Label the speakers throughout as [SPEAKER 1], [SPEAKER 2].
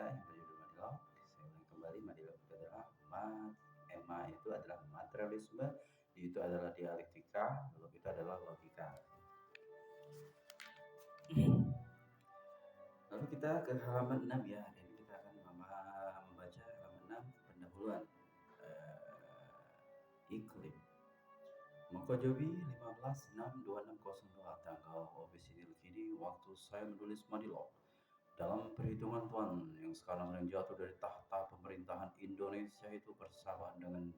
[SPEAKER 1] kita yang berjudul Madilog. Saya ulangi kembali, Madilog itu adalah ema itu adalah materialisme, itu adalah dialektika, log itu adalah logika. Lalu kita ke halaman 6 ya. Hari ini kita akan membaca halaman 6 pendahuluan iklim. Mengkojobi 15/6/2602 tanggal Ofisinil kini waktu saya menulis Madilog. Dalam perhitungan Tuhan yang sekarang sedang jatuh dari tahta pemerintahan Indonesia itu bersamaan dengan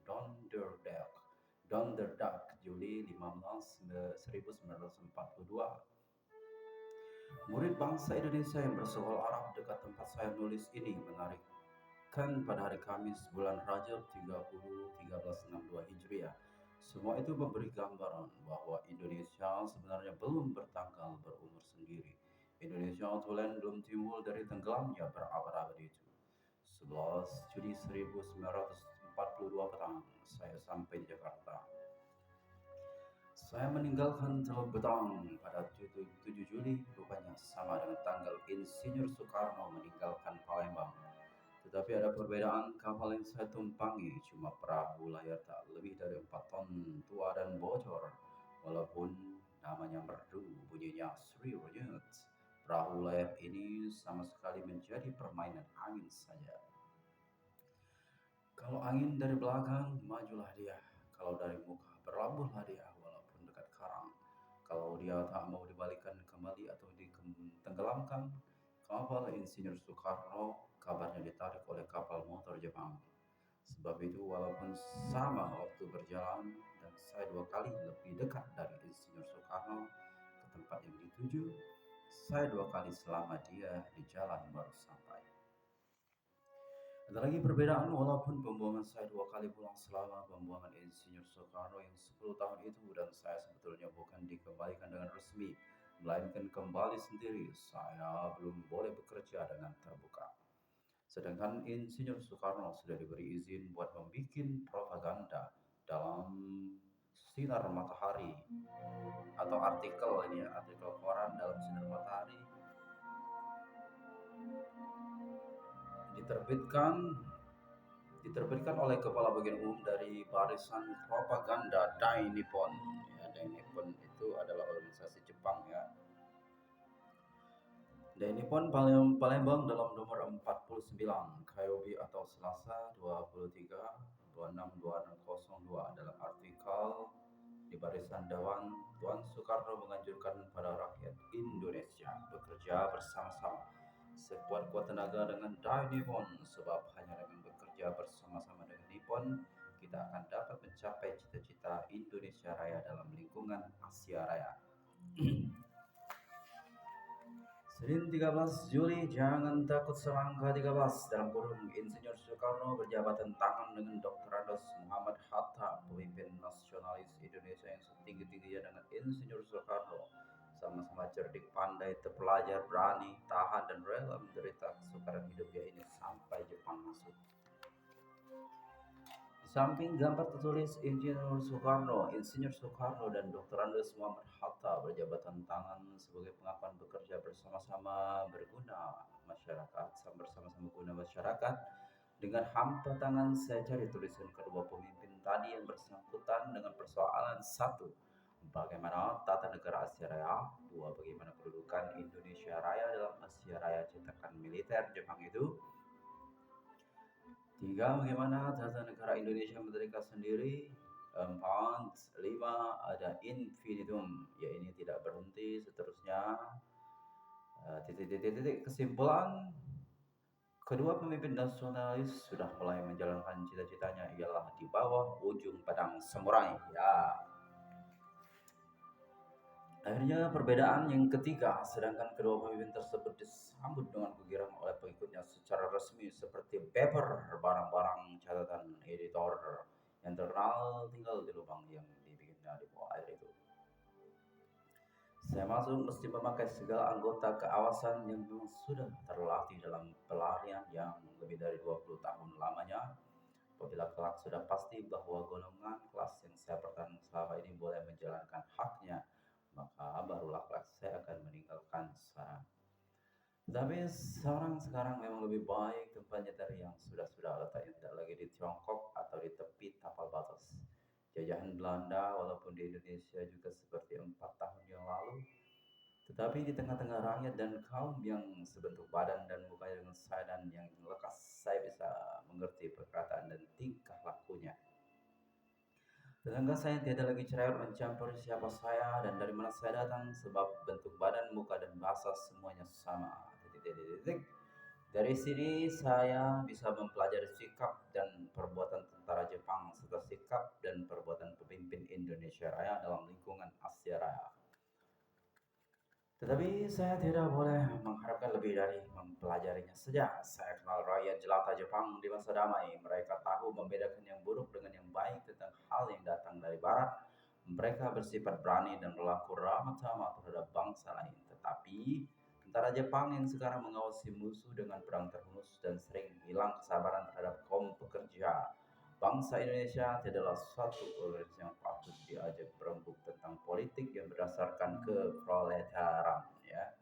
[SPEAKER 1] Donderdag Juli 1942. Murid bangsa Indonesia yang bersekolah Arab dekat tempat saya menulis ini menarikkan pada hari Kamis bulan Rajab 1362 Hijriah. Semua itu memberi gambaran bahwa Indonesia sebenarnya belum bertanggal berumur sendiri. Indonesia tulen belum timbul dari tenggelamnya berabad-abad itu. 11 Juli 1942 petang, saya sampai di Jakarta. Saya meninggalkan Teluk Betang pada 7 Juli, rupanya sama dengan tanggal Insinyur Soekarno meninggalkan Palembang. Tetapi ada perbedaan, kapal yang saya tumpangi cuma perahu layar tak lebih dari 4 ton, tua dan bocor. Walaupun namanya merdu, bunyinya serius. Perahu layar ini sama sekali menjadi permainan angin saja. Kalau angin dari belakang, majulah dia. Kalau dari muka, berlabuhlah dia walaupun dekat karang. Kalau dia tak mau dibalikan kembali atau ditenggelamkan, kapal Insinyur Soekarno kabarnya ditarik oleh kapal motor Jepang. Sebab itu walaupun sama waktu berjalan dan saya 2 kali lebih dekat dari Insinyur Soekarno ke tempat yang dituju, saya 2 kali selama dia di jalan baru sampai. Ada lagi perbedaan, walaupun pembuangan saya 2 kali pulang selama pembuangan Insinyur Soekarno yang 10 tahun itu, dan saya sebetulnya bukan dikembalikan dengan resmi, melainkan kembali sendiri. Saya belum boleh bekerja dengan terbuka. Sedangkan Insinyur Soekarno sudah diberi izin buat membuat propaganda dalam sinar matahari atau artikel koran dalam sinar matahari diterbitkan oleh Kepala Bagian Umum dari Barisan Propaganda Dai Nippon. Ya, Dai Nippon itu adalah organisasi Jepang ya. Dai Nippon Palembang dalam nomor 49 Kyobi atau Selasa 23/26/2002 dalam artikel di Barisan Dewan, Tuan Soekarno menganjurkan pada rakyat Indonesia bekerja bersama-sama sekuat-kuat tenaga dengan Dai Nippon, sebab hanya dengan bekerja bersama-sama dengan Nippon kita akan dapat mencapai cita-cita Indonesia Raya dalam lingkungan Asia Raya. Senin 13 Juli, jangan takut semangka 13 dalam kurung Insinyur Soekarno berjabatan tangan dengan Dr. Andes Muhammad Hatta, pemimpin nasionalis Indonesia yang setinggi-tingginya dengan Insinyur Soekarno. Sama-sama cerdik, pandai, terpelajar, berani, tahan, dan rela menderita kesukaran hidupnya ini sampai Jepang masuk. Di samping gambar tertulis Insinyur Soekarno dan Dr. Andes Muhammad Hatta berjabatan tangan sebagai pengakuan bekerja bersama-sama berguna masyarakat, bersama-sama guna masyarakat. Dengan hampa tangan saya cari tulisan kedua pemimpin tadi yang bersangkutan dengan persoalan: 1. Bagaimana tata negara Asia Raya? 2. Bagaimana kedudukan Indonesia Raya dalam Asia Raya cetakan militer Jepang itu? 3. Bagaimana tata negara Indonesia merdeka sendiri? 4. 5. Ada infinitum, ya ini tidak berhenti, seterusnya. Kesimpulan, kedua pemimpin nasionalis sudah mulai menjalankan cita-citanya, ialah di bawah ujung pedang samurai. Ya. Akhirnya perbedaan yang ketiga, sedangkan kedua pemimpin tersebut disambut dengan kegirangan oleh pengikutnya secara resmi seperti paper, barang-barang catatan editor yang terkenal tinggal di lubang yang dibikinnya di bawah air itu. Saya masuk mesti memakai segala anggota keawasan yang memang sudah terlatih dalam pelarian yang lebih dari 20 tahun lamanya. Apabila kelak sudah pasti bahwa golongan kelas yang saya pertahankan selama ini boleh menjalankan haknya, maka barulah kelak saya akan meninggalkan sana. Tetapi seorang sekarang memang lebih baik tempatnya dari yang sudah-sudah letaknya tidak lagi di Tiongkok atau di tepi tapal batas. Jajahan Belanda walaupun di Indonesia juga seperti 4 tahun yang lalu, tetapi di tengah-tengah rakyat dan kaum yang sebentuk badan dan mukanya dengan saya dan yang lekas, saya bisa mengerti perkataan dan tingkah lakunya. Tetangga saya tidak lagi cerewet mencampuri siapa saya dan dari mana saya datang sebab bentuk badan, muka dan bahasa semuanya sama. Titik, titik, titik. Dari sini saya bisa mempelajari sikap dan perbuatan tentara Jepang serta sikap dan perbuatan pemimpin Indonesia Raya dalam lingkungan Asia Raya. Tetapi saya tidak boleh mengharapkan lebih dari mempelajarinya saja. Saya kenal rakyat jelata Jepang di masa damai. Mereka tahu membedakan yang buruk dengan yang baik tentang hal yang datang dari barat. Mereka bersifat berani dan berlaku ramah tamah terhadap bangsa lain. Tetapi tentara Jepang yang sekarang mengawasi musuh dengan perang terus dan sering hilang kesabaran terhadap kaum pekerja. Bangsa Indonesia tidaklah suatu organisasi yang patut diajak berembuk tentang politik yang berdasarkan keproletaran. Ya.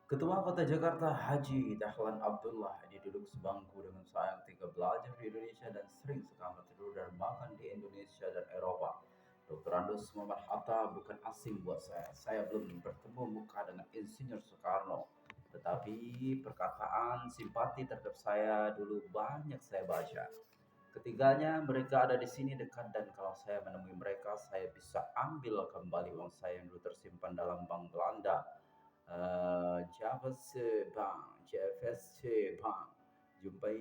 [SPEAKER 1] Ketua Kota Jakarta Haji Dahlan Abdullah ini duduk sebangku dengan saya ketika belajar di Indonesia dan sering sekamar tidur dan makan di Indonesia dan Eropa. Dr. Andus Muhammad Hatta bukan asing buat saya. Saya belum bertemu muka dengan Insinyur Soekarno. Tetapi perkataan simpati terhadap saya dulu banyak saya baca. Ketiganya mereka ada di sini dekat dan kalau saya menemui mereka saya bisa ambil kembali uang saya yang dulu tersimpan dalam bank Belanda. Javase Bank, JFSC Bank. Jumpai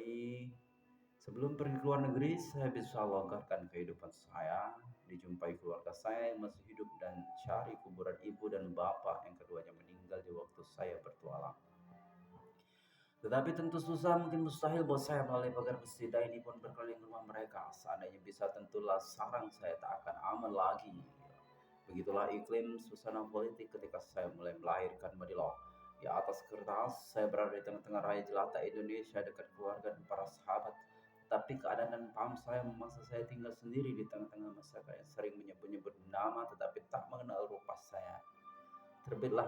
[SPEAKER 1] sebelum pergi ke luar negeri saya bisa longgarkan kehidupan saya. Dijumpai keluarga saya yang masih hidup dan cari kuburan ibu dan bapak yang keduanya meninggal di waktu saya bertualang. Tetapi tentu susah, mungkin mustahil buat saya melalui pagar besi ini pun berkeliling rumah mereka. Seandainya bisa, tentulah sarang saya tak akan aman lagi. Begitulah iklim suasana politik ketika saya mulai melahirkan Madilo. Di atas kertas, saya berada di tengah-tengah raya jelata Indonesia dekat keluarga dan para sahabat. Tapi keadaan dan paham saya memaksa saya tinggal sendiri di tengah-tengah masyarakat yang sering menyebut-nyebut nama tetapi tak mengenal rupa saya. Terbitlah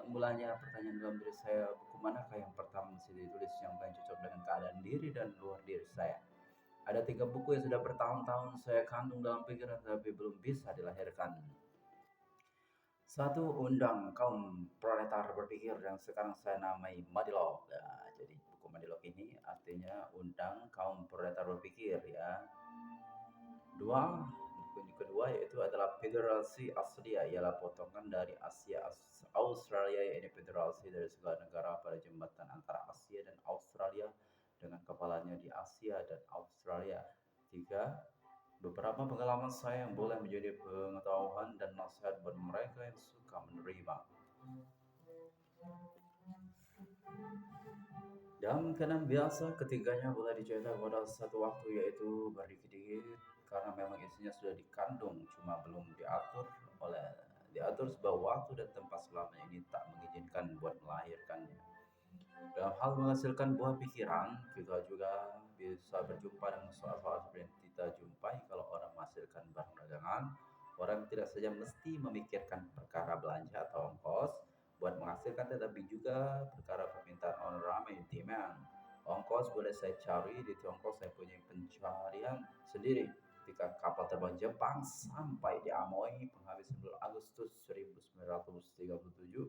[SPEAKER 1] mulanya pertanyaan dalam diri saya, buku manakah yang pertama mesti ditulis yang paling cocok dengan keadaan diri dan luar diri saya. Ada 3 buku yang sudah bertahun-tahun saya kandung dalam pikiran tapi belum bisa dilahirkan. Satu, Undang Kaum Proletar Berpikir yang sekarang saya namai Madilog. Ya, jadi buku Madilog ini artinya Undang Kaum Proletar Berpikir ya. Dua, buku kedua yaitu adalah Federasi Asia, ialah potongan dari Asia Australia, yaitu federasi dari segala negara pada jembatan antara Asia dan Australia dengan kepalanya di Asia dan Australia. Tiga, beberapa pengalaman saya yang boleh menjadi pengetahuan dan nasihat buat mereka yang suka menerima. Dalam keadaan biasa, ketiganya boleh dicetak pada satu waktu yaitu berdikit-dikit karena memang isinya sudah dikandung, cuma belum diatur sebuah waktu dan tempat selama ini tak mengizinkan buat melahirkannya. Dalam hal menghasilkan buah pikiran, kita juga bisa berjumpa dengan soal-soal seperti yang kita jumpai kalau orang menghasilkan barang dagangan. Orang tidak saja mesti memikirkan perkara belanja atau ongkos buat menghasilkan, tetapi juga perkara permintaan on ramai demand. Ongkos boleh saya cari di Tiongkok, saya punya pencarian sendiri. Ketika kapal terbang Jepang sampai di Amoy penghabis 9 Agustus 1937,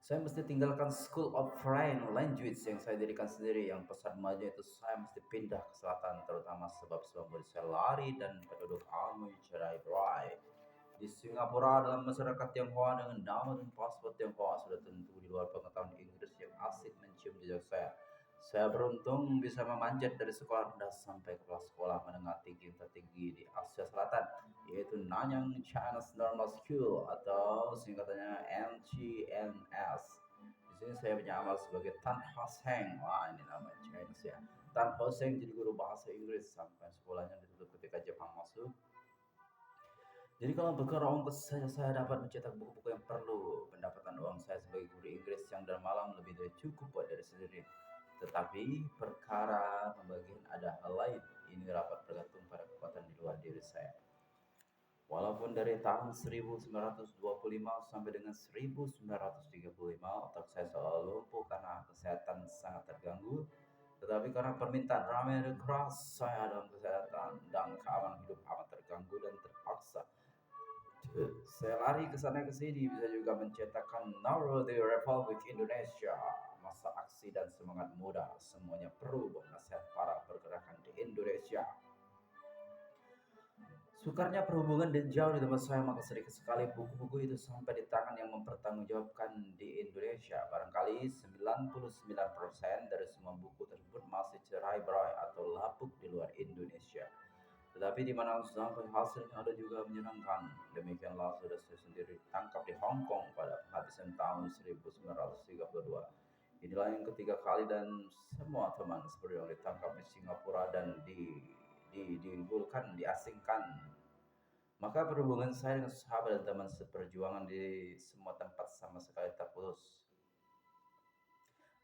[SPEAKER 1] saya mesti tinggalkan School of Foreign Language yang saya dirikan sendiri, yang pesat maju itu saya mesti pindah ke selatan, terutama sebab saya lari dan penduduk Amoy cerai berai. Di Singapura dalam masyarakat Tionghoa dengan nama dan paspor Tionghoa sudah tentu di luar pengetahuan Inggris yang asik mencium jejak saya. Saya beruntung bisa memanjat dari sekolah rendah sampai ke kelas sekolah menengah tinggi tertinggi di Asia Selatan, yaitu Nanyang Chinese Normal School atau singkatannya NCNS. Di sini saya menyamar sebagai Tan Hoseng. Wah, ini nama Chinese ya. Tan Hoseng jadi guru bahasa Inggris sampai sekolahnya ditutup ketika Jepang masuk. Jadi kalau perkara ongkos saja saya dapat mencetak buku-buku yang perlu. Pendapatan uang saya sebagai guru Inggris siang dan malam lebih dari cukup buat diri sendiri. Tetapi perkara pembagian ada hal lain. Ini rapat bergantung pada kekuatan di luar diri saya. Walaupun dari tahun 1925 sampai dengan 1935 otak saya selalu lumpuh karena kesehatan sangat terganggu. Tetapi karena permintaan ramai dan keras saya dalam kesehatan dan keamanan hidup amat terganggu dan terpaksa saya lari ke sana ke sini bisa juga mencetakkan Nauru the Republik Indonesia. Masa aksi dan semangat muda semuanya perlu buat nasihat para pergerakan di Indonesia. Sukarnya perhubungan dan jauh di tempat saya maka sedikit sekali buku-buku itu sampai di tangan yang mempertanggungjawabkan di Indonesia. Barangkali 99% dari semua buku tersebut masih cerai-berai atau lapuk di luar Indonesia. Tetapi di mana sampai hasilnya ada juga menyenangkan. Demikianlah sudah saya sendiri ditangkap di Hong Kong pada penghabisan tahun 1932. Inilah yang ketiga kali dan semua teman seperti yang ditangkap di Singapura dan diasingkan. Maka perhubungan saya dengan sahabat dan teman seperjuangan di semua tempat sama sekali terputus.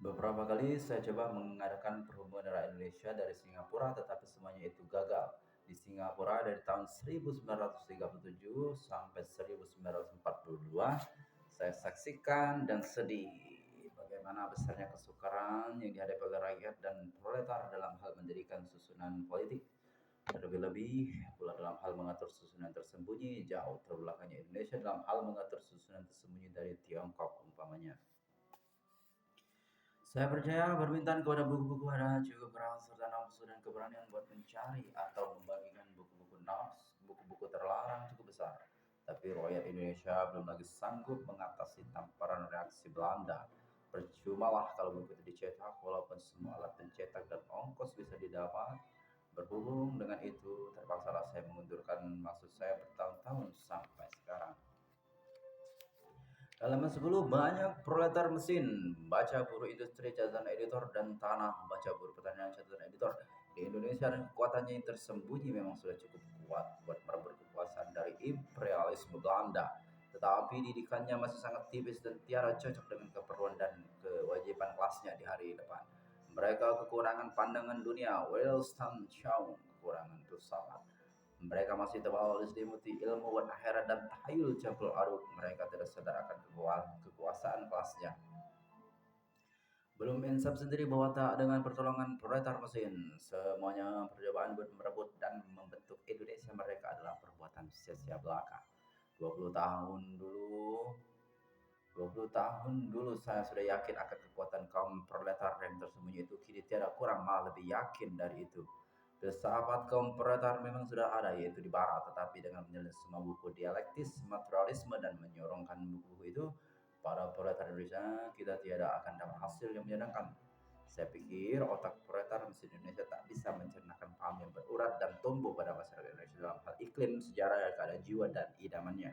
[SPEAKER 1] Beberapa kali saya coba mengadakan perhubungan darat Indonesia dari Singapura, tetapi semuanya itu gagal. Di Singapura dari tahun 1937 sampai 1942, saya saksikan dan sedih bagaimana besarnya kesukaran yang dihadapi oleh rakyat dan proletar dalam hal mendirikan susunan politik. Terlebih-lebih pula dalam hal mengatur susunan tersembunyi, jauh terbelakangnya Indonesia dalam hal mengatur susunan tersembunyi dari Tiongkok umpamanya. Saya percaya permintaan kepada buku-buku ada cukup keras serta nafsu dan keberanian buat mencari atau membagikan buku-buku buku-buku terlarang cukup besar. Tapi rakyat Indonesia belum lagi sanggup mengatasi tamparan reaksi Belanda. Percumalah kalau buku itu dicetak walaupun semua alat pencetak dan ongkos bisa didapat. Berhubung dengan itu, terpaksalah saya mengundurkan maksud saya bertahun-tahun sampai sekarang. Halaman 10 banyak proletar mesin, baca buruh industri catatan editor dan tanah, baca buruh pertanian catatan editor. Di Indonesia dan kekuatannya yang tersembunyi memang sudah cukup kuat buat merebut kekuasaan dari imperialisme Belanda. Tetapi didikannya masih sangat tipis dan tiada cocok dengan keperluan dan kewajiban kelasnya di hari depan. Mereka kekurangan pandangan dunia, Winston Churchill, kekurangan filsafat. Mereka masih terbawa diselimuti ilmu akhirat dan tahayul campur aduk. Mereka tidak sadar akan kekuasaan kelasnya. Belum insaf sendiri bahwa tak dengan pertolongan proletar mesin, semuanya percobaan buat merebut dan membentuk Indonesia mereka adalah perbuatan sia-sia belaka. 20 tahun dulu 20 tahun dulu saya sudah yakin akan kekuatan kaum proletar yang tersembunyi itu, kini tiada kurang malah lebih yakin dari itu. Filsafat kaum proletar memang sudah ada yaitu di barat, tetapi dengan menyelesaikan semua buku dialektis, materialisme dan menyorongkan buku-buku itu pada proletar Indonesia, kita tiada akan dapat hasil yang menyenangkan. Saya pikir otak proletar mesin Indonesia tak bisa mencernakan paham yang berurat dan tumbuh pada masyarakat Indonesia dalam hal iklim, sejarah, keadaan jiwa dan idamannya.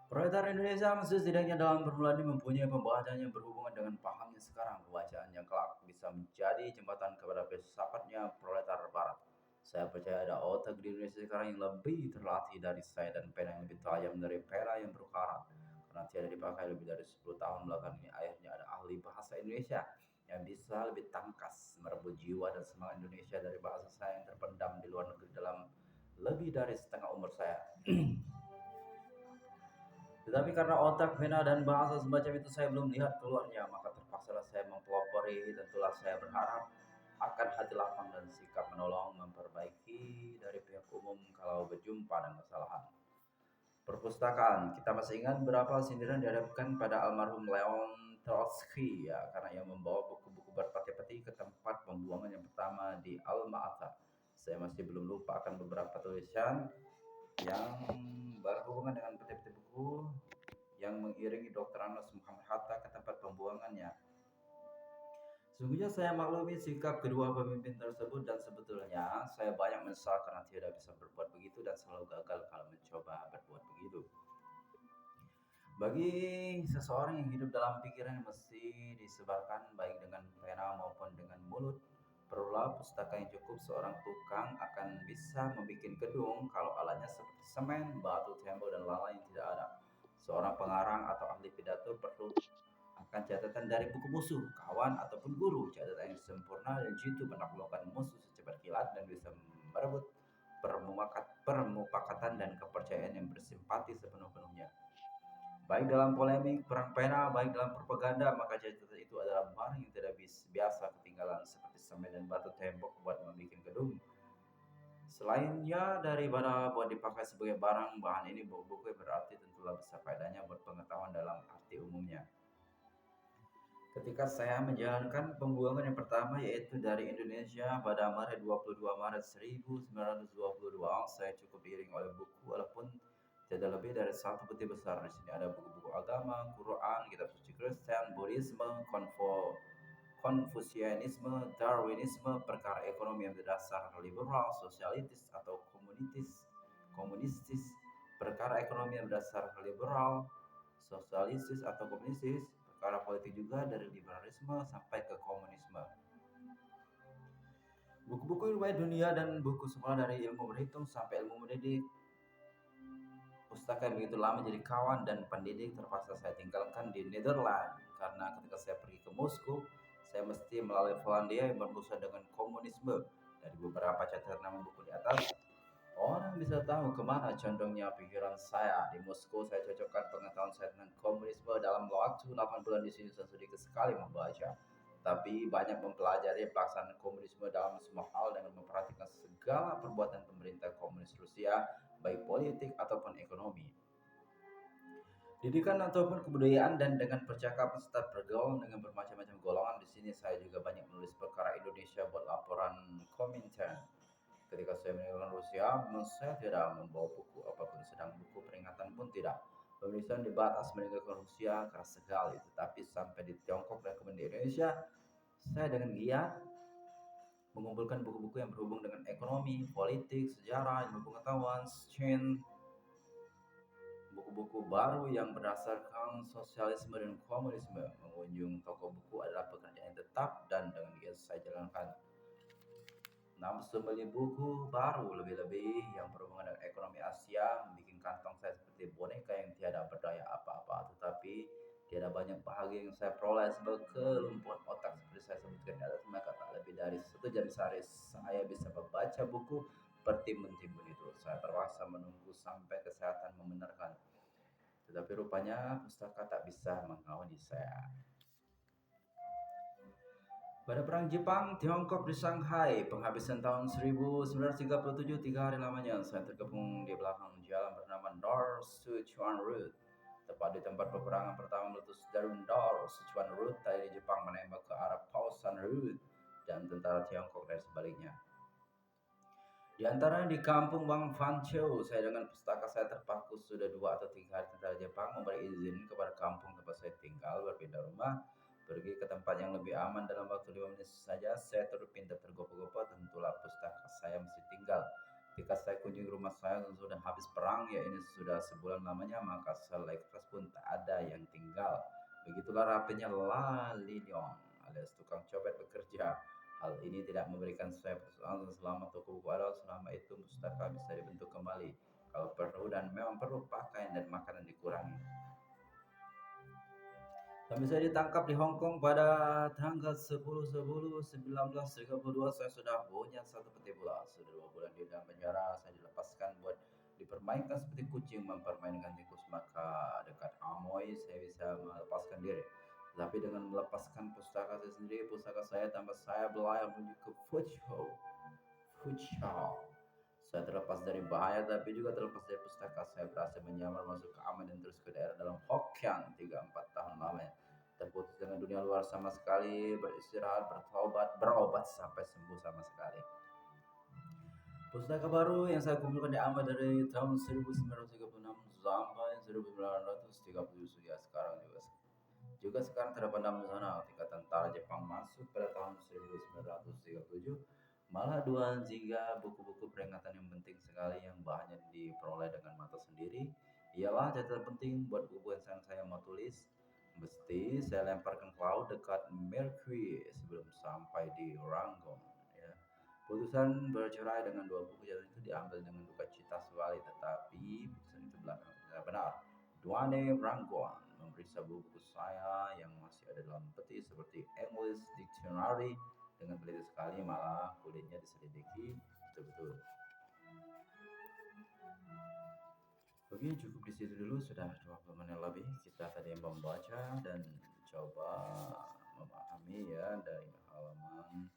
[SPEAKER 1] Proletar Indonesia masih setidaknya dalam permulaan ini mempunyai pembacaan yang berhubungan dengan pahamnya sekarang, pembacaan yang kelak bisa menjadi jembatan kepada filsafatnya proletar barat. Saya percaya ada otak di Indonesia sekarang yang lebih terlatih dari saya dan pena yang lebih tajam dari pena yang berkarat. Karena tiada dipakai lebih dari 10 tahun belakang ini, akhirnya ada ahli bahasa Indonesia yang bisa lebih tangkas merebut jiwa dan semangat Indonesia dari bahasa saya yang terpendam di luar negeri dalam lebih dari setengah umur saya. Tetapi karena otak, pena, dan bahasa semacam itu saya belum lihat keluarnya, maka terpaksalah saya mempelopori. Tentulah saya berharap akan hati lapang dan sikap menolong memperbaiki dari pihak umum kalau berjumpa dengan kesalahan. Perpustakaan, kita masih ingat berapa sindiran dihadapkan pada almarhum Leon Trotsky ya, karena ia membawa buku-buku berpeti-peti ke tempat pembuangan yang pertama di Alma-Ata. Saya masih belum lupa akan beberapa tulisan yang berhubungan dengan peti-peti buku yang mengiringi Dr. Anwas Muhammad Hatta ke tempat pembuangannya. Sungguhnya saya maklumi sikap kedua pemimpin tersebut dan sebetulnya saya banyak menyesal karena tidak bisa berbuat begitu dan selalu gagal kalau mencoba berbuat begitu. Bagi seseorang yang hidup dalam pikiran yang mesti disebarkan baik dengan pena maupun dengan mulut, perlulah pustaka yang cukup. Seorang tukang akan bisa membuat gedung kalau alatnya seperti semen, batu, tembok, dan lain-lain tidak ada. Seorang pengarang atau ahli pidato perlu akan catatan dari buku musuh, kawan, ataupun guru. Catatan yang sempurna dan jitu menaklukkan musuh secepat kilat dan bisa merebut permukaan permufakatan dan kepercayaan yang bersimpati sepenuh-penuhnya. Baik dalam polemik, perang pena, baik dalam propaganda, maka catatan itu adalah barang yang tidak biasa ketinggalan seperti semen dan batu tembok buat membuat gedung. Selainnya daripada buat dipakai sebagai barang, bahan ini buku berarti tentulah besar faedahnya buat pengetahuan dalam arti umumnya. Ketika saya menjalankan pembuangan yang pertama yaitu dari Indonesia pada Maret 22 Maret 1922, saya cukup diiring oleh buku walaupun tidak lebih dari satu peti besar. Di sini ada buku-buku agama, Quran, kitab suci Kristen, Buddhisme, Konfusianisme, Darwinisme, perkara ekonomi yang berdasar liberal, sosialitis atau komunistis, perkara ekonomi yang berdasar liberal, sosialistis atau komunistis, perkara politik juga dari liberalisme sampai ke komunisme. Buku-buku riwayat dunia dan buku sekolah dari ilmu berhitung sampai ilmu mendidik. Pustaka yang begitu lama jadi kawan dan pendidik terpaksa saya tinggalkan di Netherlands karena ketika saya pergi ke Moskow, saya mesti melalui Polandia yang berurusan dengan komunisme. Dari beberapa catatan nama buku di atas, orang bisa tahu kemana condongnya pikiran saya. Di Moskow saya cocokkan pengetahuan saya tentang komunisme dalam waktu 8 bulan. Di sini saya sedikit sekali membaca, tapi banyak mempelajari pelaksanaan komunisme dalam semua hal dengan memperhatikan segala perbuatan pemerintah komunis Rusia, baik politik ataupun ekonomi, didikan ataupun kebudayaan, dan dengan percakapan serta pergaulan dengan bermacam-macam golongan. Di sini saya juga banyak menulis perkara Indonesia buat laporan Komintern. Ketika saya meninggalkan Rusia, saya tidak membawa buku apapun, sedang buku peringatan pun tidak. Penulisan dibatas meninggalkan Rusia keras sekali, tetapi sampai di Tiongkok dan kemudian di Indonesia, saya dengan giat mengumpulkan buku-buku yang berhubung dengan ekonomi, politik, sejarah, ilmu pengetahuan, sains, buku-buku baru yang berdasarkan sosialisme dan komunisme. Mengunjung toko buku adalah pekerjaan yang tetap dan dengan giat saya jalankan. Nafsu membeli buku baru, lebih-lebih yang berhubungan dengan ekonomi Asia, membuat kantong saya seperti boneka yang tiada berdaya apa-apa. Tetapi tiada banyak bahagia yang saya peroleh sebab kelumpuhan otak seperti saya sebutkan di atas. Maka tak lebih dari 1 jam sehari saya bisa membaca buku bertimbun-timbun itu. Saya terpaksa menunggu sampai kesehatan membenarkan. Tetapi rupanya pustaka tak bisa mengawani saya. Pada perang Jepang, Tiongkok di Shanghai, penghabisan tahun 1937, 3 hari lamanya saya tergabung di belakang jalan bernama North Sichuan Route. Tepat di tempat peperangan pertama meletus dari North Sichuan Route, dari Jepang menembak ke arah Pausan Route dan tentara Tiongkok dari sebaliknya. Di antara di kampung Wang Fanchou, saya dengan pustaka saya terpaku sudah 2 atau 3 hari. Tentara Jepang memberi izin kepada kampung tempat saya tinggal berpindah rumah, pergi ke tempat yang lebih aman dalam waktu 5 menit saja. Saya terpindah tergopoh-gopoh, tentulah pustaka saya mesti tinggal. Ketika saya kunjungi rumah saya sudah habis perang, ya ini sudah sebulan lamanya, maka selai kertas pun tak ada yang tinggal. Begitulah rapinya La Liliong alias tukang copet bekerja. Hal ini tidak memberikan saya persoalan selama toko buku ada. Selama itu pustaka bisa dibentuk kembali kalau perlu, dan memang perlu pakaian dan makanan dikurangi. Kami saya ditangkap di Hong Kong pada tanggal 10/10/1932. Saya sudah punya 1 peti bola. Sudah 2 bulan di dalam penjara. Saya dilepaskan buat dipermainkan seperti kucing mempermainkan tikus. Maka dekat Amoy saya bisa melepaskan diri. Tapi dengan melepaskan pustaka saya sendiri, pustaka saya tanpa saya berlayar menuju ke Fuzhou. Saya terlepas dari bahaya tapi juga terlepas dari pustaka. Saya berhasil menyamar masuk ke aman dan terus ke daerah dalam Hokkien 3-4 tahun lamanya. Terputus dengan dunia luar sama sekali, beristirahat, berobat sampai sembuh sama sekali. Pustaka baru yang saya kumpulkan diambil dari tahun 1936 sampai 1937 ya, sekarang juga sekarang terpendam di sana. Ketika tentara Jepang masuk pada tahun 1937, malah 2 buku-buku peringatan yang penting sekali yang bahannya diperoleh dengan mata sendiri. Ialah catatan penting buat buku yang saya mau tulis. Mesti saya lemparkan ke laut dekat Mercury sebelum sampai di Rangon. Ya. Putusan bercerai dengan 2 buku catatan itu diambil dengan duka cita sekali, tetapi putusan itu belakangan benar. Duane Rangon memeriksa buku saya yang masih ada dalam peti seperti English Dictionary dengan teliti sekali, malah kulitnya diselidiki betul-betul. Oke, cukup di situ dulu, sudah 20 menit lebih kita tadi membaca dan coba memahami ya dari halaman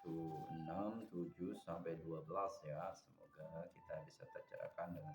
[SPEAKER 1] 6, 7 sampai 12 ya. Semoga kita bisa tercerahkan dengan